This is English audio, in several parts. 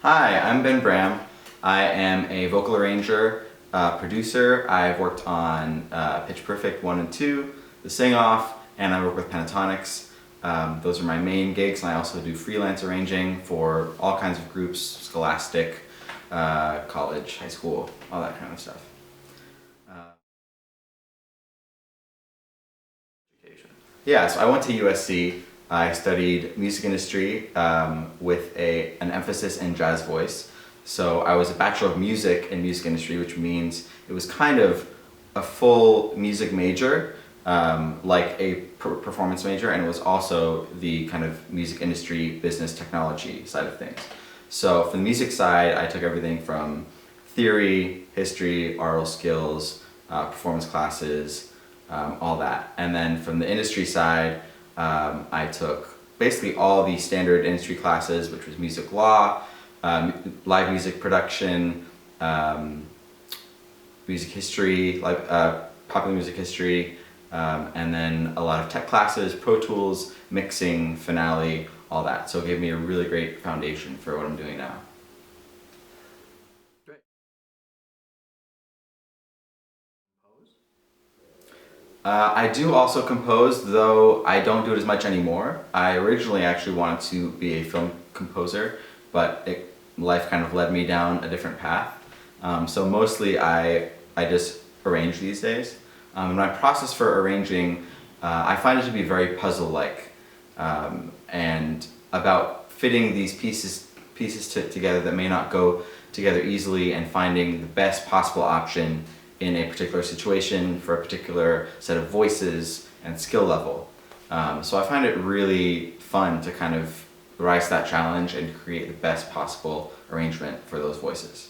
Hi, I'm Bram. I am a vocal arranger, producer. I've worked on Pitch Perfect 1 and 2, The Sing Off, and I work with Pentatonix. Those are my main gigs, and I also do freelance arranging for all kinds of groups, scholastic, college, high school, all that kind of stuff. Yeah, so I went to USC. I studied music industry with an emphasis in jazz voice. So I was a Bachelor of Music in music industry, which means it was kind of a full music major, like a performance major, and it was also the kind of music industry business technology side of things. So for the music side, I took everything from theory, history, oral skills, performance classes, all that. And then from the industry side, I took basically all the standard industry classes, which was music law, live music production, music history, popular music history, and then a lot of tech classes, Pro Tools, mixing, finale, all that. So it gave me a really great foundation for what I'm doing now. I do also compose, though I don't do it as much anymore. I originally actually wanted to be a film composer, but life kind of led me down a different path. So mostly I just arrange these days. My process for arranging, I find it to be very puzzle-like, and about fitting these pieces together that may not go together easily, and finding the best possible option in a particular situation for a particular set of voices and skill level. So I find it really fun to kind of rise to that challenge and create the best possible arrangement for those voices.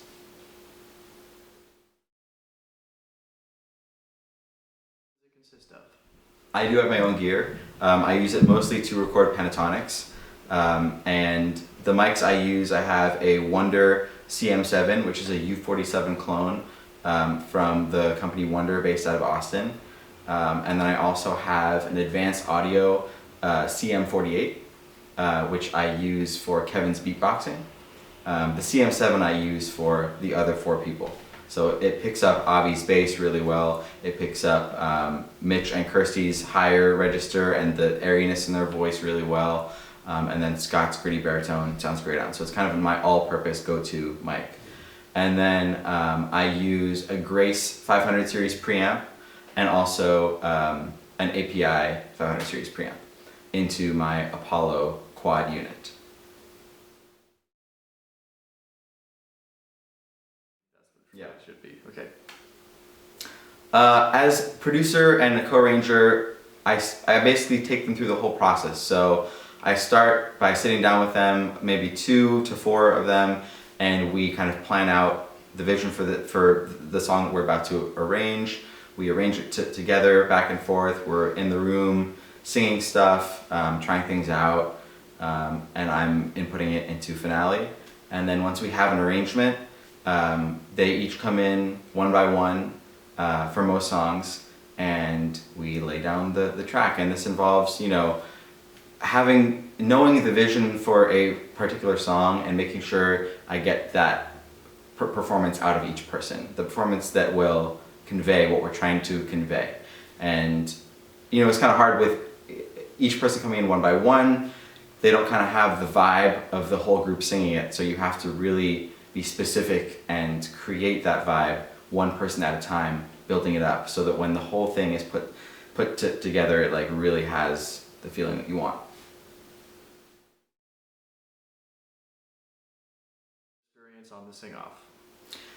I do have my own gear. I use it mostly to record Pentatonix, and the mics I use, I have a Wonder CM7, which is a U47 clone from the company Wonder based out of Austin. And then I also have an advanced audio CM48, which I use for Kevin's beatboxing. The CM7 I use for the other 4 people. So it picks up Avi's bass really well. It picks up Mitch and Kirsty's higher register and the airiness in their voice really well. And then Scott's gritty baritone sounds great on. So it's kind of my all-purpose go-to mic. And then I use a Grace 500 series preamp and also an API 500 series preamp into my Apollo quad unit. Yeah, it should be. Okay. As producer and a co-arranger, I basically take them through the whole process. So I start by sitting down with them, maybe 2 to 4 of them, and we kind of plan out the vision for the song that we're about to arrange. We arrange it together, back and forth. We're in the room singing stuff, trying things out, and I'm inputting it into finale. And then once we have an arrangement, they each come in one by one for most songs, and we lay down the track. And this involves, knowing the vision for a particular song and making sure I get that performance out of each person, the performance that will convey what we're trying to convey. And it's kind of hard with each person coming in one by one. They don't kind of have the vibe of the whole group singing it, so you have to really be specific and create that vibe one person at a time, building it up so that when the whole thing is put together, it really has the feeling that you want. Experience on the Sing Off.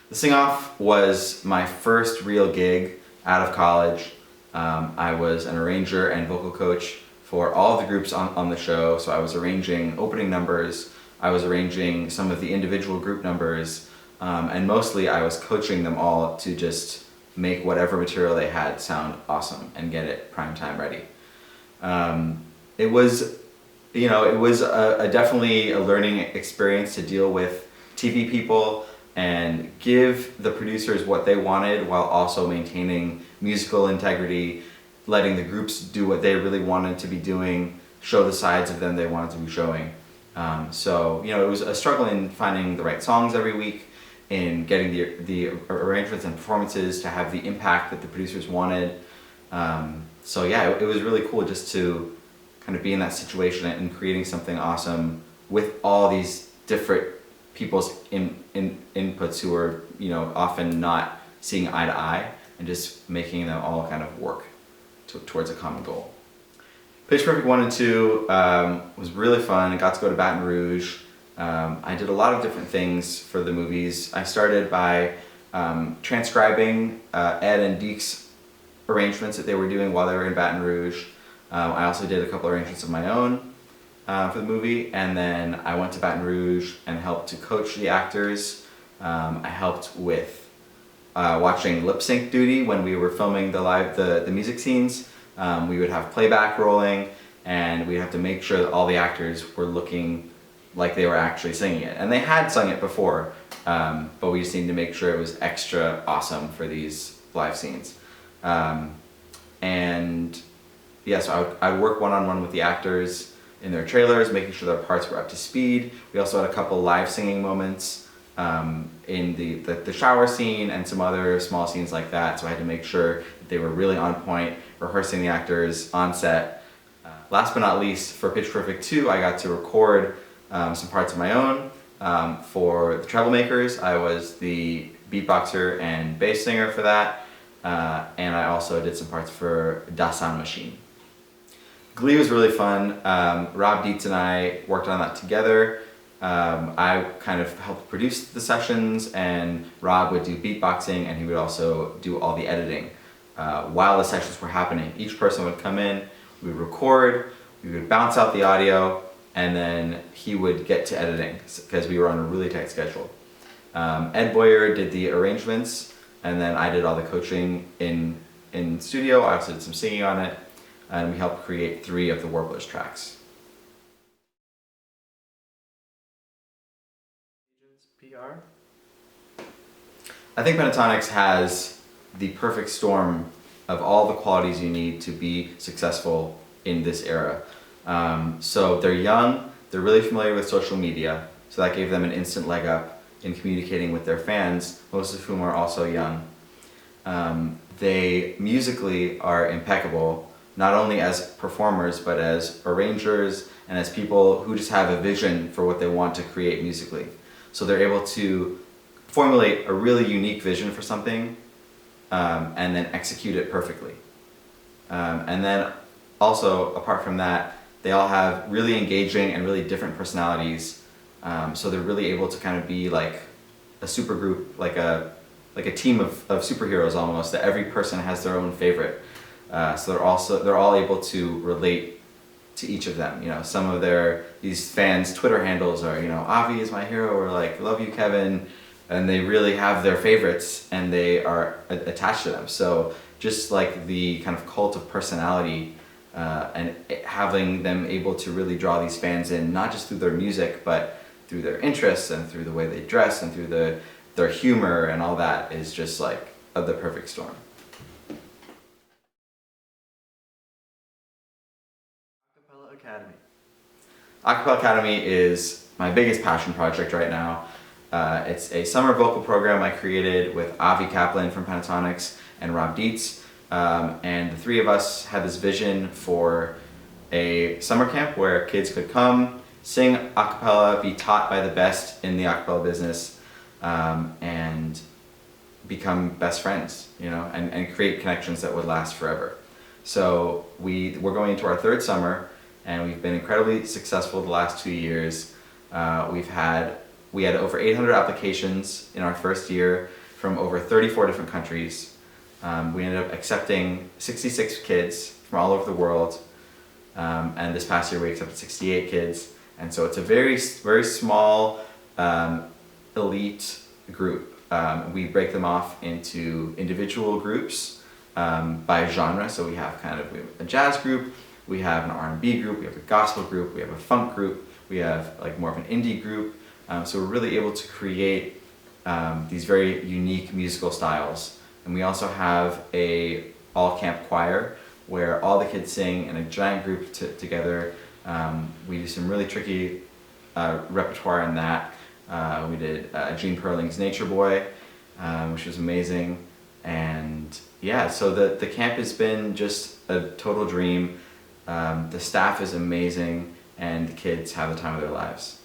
The Sing Off was my first real gig out of college. I was an arranger and vocal coach for all of the groups on the show. So I was arranging opening numbers, I was arranging some of the individual group numbers, and mostly I was coaching them all to just make whatever material they had sound awesome and get it prime time ready. It was definitely a learning experience to deal with TV people and give the producers what they wanted while also maintaining musical integrity, letting the groups do what they really wanted to be doing, show the sides of them they wanted to be showing. So, you know, it was a struggle in finding the right songs every week, in getting the arrangements and performances to have the impact that the producers wanted. So yeah, it was really cool just to kind of be in that situation and creating something awesome with all these different people's inputs who are, you know, often not seeing eye to eye, and just making them all kind of work towards a common goal. Pitch Perfect 1 and 2 was really fun. I got to go to Baton Rouge. I did a lot of different things for the movies. I started by transcribing Ed and Deke's arrangements that they were doing while they were in Baton Rouge. I also did a couple arrangements of my own for the movie, and then I went to Baton Rouge and helped to coach the actors. I helped with watching lip sync duty when we were filming the music scenes. We would have playback rolling, and we'd have to make sure that all the actors were looking like they were actually singing it. And they had sung it before, but we just needed to make sure it was extra awesome for these live scenes. And yeah, so I'd work one-on-one with the actors in their trailers, making sure their parts were up to speed. We also had a couple live singing moments in the shower scene and some other small scenes like that, so I had to make sure that they were really on point, rehearsing the actors on set. Last but not least, for Pitch Perfect 2, I got to record some parts of my own. For the Troublemakers, I was the beatboxer and bass singer for that, and I also did some parts for Da Sound Machine. Glee was really fun. Rob Dietz and I worked on that together. I kind of helped produce the sessions, and Rob would do beatboxing, and he would also do all the editing. While the sessions were happening, each person would come in, we would record, we would bounce out the audio, and then he would get to editing because we were on a really tight schedule. Ed Boyer did the arrangements, and then I did all the coaching in studio. I also did some singing on it, and we helped create 3 of the Warblers tracks. PR? I think Pentatonix has the perfect storm of all the qualities you need to be successful in this era. So they're young, they're really familiar with social media, so that gave them an instant leg up in communicating with their fans, most of whom are also young. They musically are impeccable, not only as performers, but as arrangers and as people who just have a vision for what they want to create musically. So they're able to formulate a really unique vision for something and then execute it perfectly. And then also, apart from that, they all have really engaging and really different personalities. So they're really able to kind of be like a super group, like a team of superheroes almost, that every person has their own favorite. So they're all able to relate to each of them. You know, some of these fans' Twitter handles are, you know, Avi is my hero, or like, love you, Kevin, and they really have their favorites and they are attached to them. So just like the kind of cult of personality and having them able to really draw these fans in, not just through their music, but through their interests and through the way they dress and through their humor and all that, is just like the perfect storm. Aqua Academy. Aqua Academy is my biggest passion project right now. It's a summer vocal program I created with Avi Kaplan from Pentatonix and Rob Dietz. And the 3 of us had this vision for a summer camp where kids could come, sing a cappella, be taught by the best in the a cappella business, and become best friends, you know, and create connections that would last forever. So we're going into our 3rd summer, and we've been incredibly successful the last 2 years. We had over 800 applications in our first year from over 34 different countries. We ended up accepting 66 kids from all over the world, and this past year we accepted 68 kids. And so it's a very, very small elite group. We break them off into individual groups by genre. So we have a jazz group, we have an R&B group, we have a gospel group, we have a funk group, we have like more of an indie group. So we're really able to create these very unique musical styles. And we also have a all-camp choir where all the kids sing in a giant group together. We do some really tricky repertoire in that. We did Gene Perling's Nature Boy, which was amazing. And yeah, so the camp has been just a total dream. The staff is amazing, and the kids have the time of their lives.